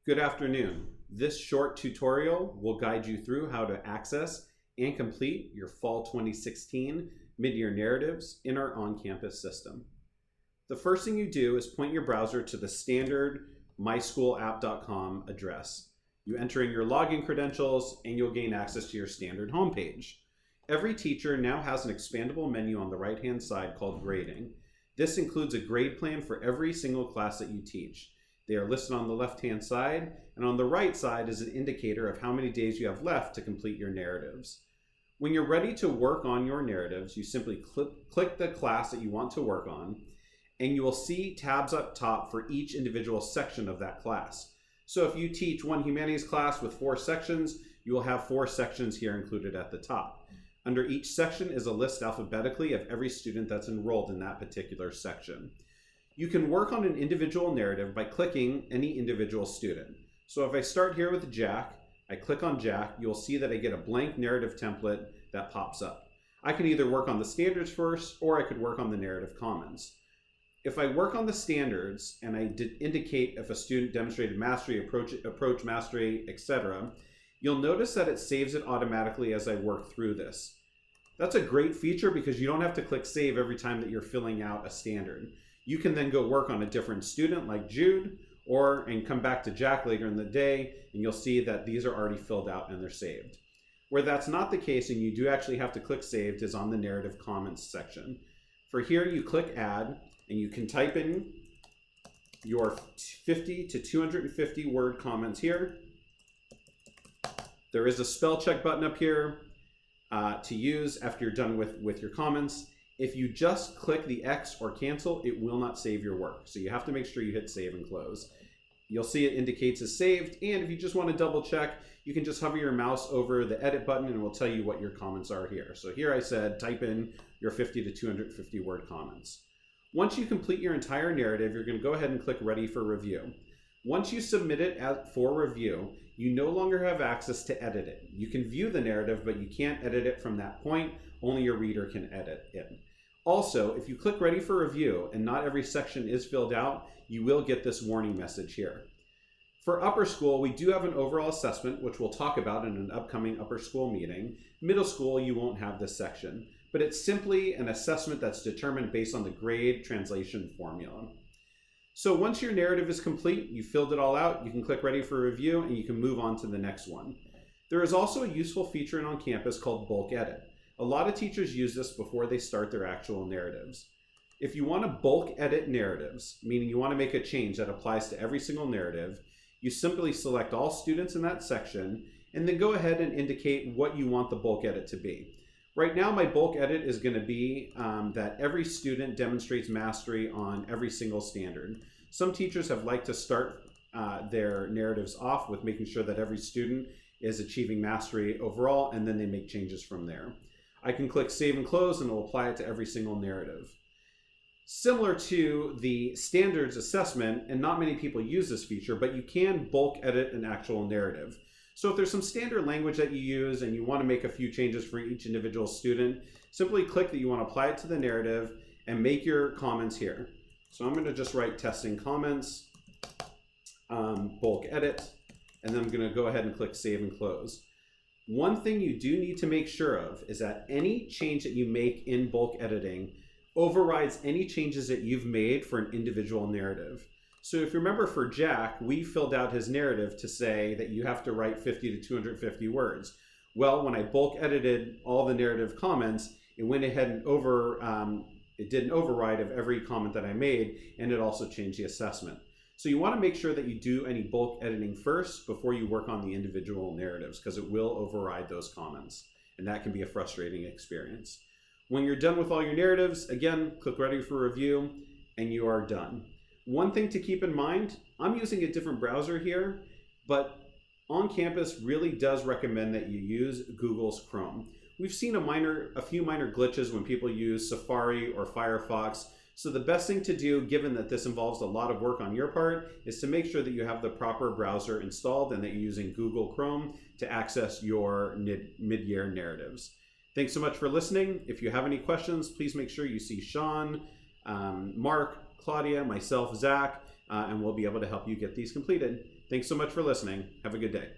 Good afternoon. This short tutorial will guide you through how to access and complete your Fall 2016 mid-year narratives in our on-campus system. The first thing you do is point your browser to the standard myschoolapp.com address. You enter in your login credentials and you'll gain access to your standard homepage. Every teacher now has an expandable menu on the right-hand side called Grading. This includes a grade plan for every single class that you teach. They are listed on the left-hand side, and on the right side is an indicator of how many days you have left to complete your narratives. When you're ready to work on your narratives, you simply click the class that you want to work on, and you will see tabs up top for each individual section of that class. So if you teach one humanities class with 4 sections, you will have 4 sections here included at the top. Under each section is a list alphabetically of every student that's enrolled in that particular section. You can work on an individual narrative by clicking any individual student. So if I start here with Jack, I click on Jack, you'll see that I get a blank narrative template that pops up. I can either work on the standards first, or I could work on the narrative commons. If I work on the standards and I indicate if a student demonstrated mastery, approach mastery, etc., you'll notice that it saves it automatically as I work through this. That's a great feature because you don't have to click save every time that you're filling out a standard. You can then go work on a different student like Jude, and come back to Jack later in the day, and you'll see that these are already filled out and they're saved. Where that's not the case and you do actually have to click saved is on the narrative comments section. For here, you click add, and you can type in your 50 to 250 word comments here. There is a spell check button up here to use after you're done with your comments. If you just click the X or cancel, it will not save your work. So you have to make sure you hit save and close. You'll see it indicates as saved, and if you just want to double check, you can just hover your mouse over the edit button and it will tell you what your comments are here. So here I said type in your 50 to 250 word comments. Once you complete your entire narrative, you're going to go ahead and click ready for review. Once you submit it for review, you no longer have access to edit it. You can view the narrative, but you can't edit it from that point. Only your reader can edit it. Also, if you click ready for review and not every section is filled out, you will get this warning message here. For upper school, we do have an overall assessment, which we'll talk about in an upcoming upper school meeting. Middle school, you won't have this section, but it's simply an assessment that's determined based on the grade translation formula. So once your narrative is complete, you filled it all out, you can click ready for review and you can move on to the next one. There is also a useful feature in OnCampus called bulk edit. A lot of teachers use this before they start their actual narratives. If you want to bulk edit narratives, meaning you want to make a change that applies to every single narrative, you simply select all students in that section and then go ahead and indicate what you want the bulk edit to be. Right now, my bulk edit is going to be that every student demonstrates mastery on every single standard. Some teachers have liked to start their narratives off with making sure that every student is achieving mastery overall, and then they make changes from there. I can click save and close and it'll apply it to every single narrative. Similar to the standards assessment, and not many people use this feature, but you can bulk edit an actual narrative. So if there's some standard language that you use and you want to make a few changes for each individual student, simply click that you want to apply it to the narrative and make your comments here. So I'm going to just write testing comments, bulk edit, and then I'm going to go ahead and click save and close. One thing you do need to make sure of is that any change that you make in bulk editing overrides any changes that you've made for an individual narrative. So if you remember for Jack, we filled out his narrative to say that you have to write 50 to 250 words. Well, when I bulk edited all the narrative comments, it went ahead and it did an override of every comment that I made, and it also changed the assessment. So you want to make sure that you do any bulk editing first before you work on the individual narratives, because it will override those comments, and that can be a frustrating experience. When you're done with all your narratives, again, click ready for review, and you are done. One thing to keep in mind, I'm using a different browser here, but OnCampus really does recommend that you use Google's Chrome. We've seen a few minor glitches when people use Safari or Firefox. So the best thing to do, given that this involves a lot of work on your part, is to make sure that you have the proper browser installed and that you're using Google Chrome to access your mid-year narratives. Thanks so much for listening. If you have any questions, please make sure you see Sean, Mark, Claudia, myself, Zach, and we'll be able to help you get these completed. Thanks so much for listening. Have a good day.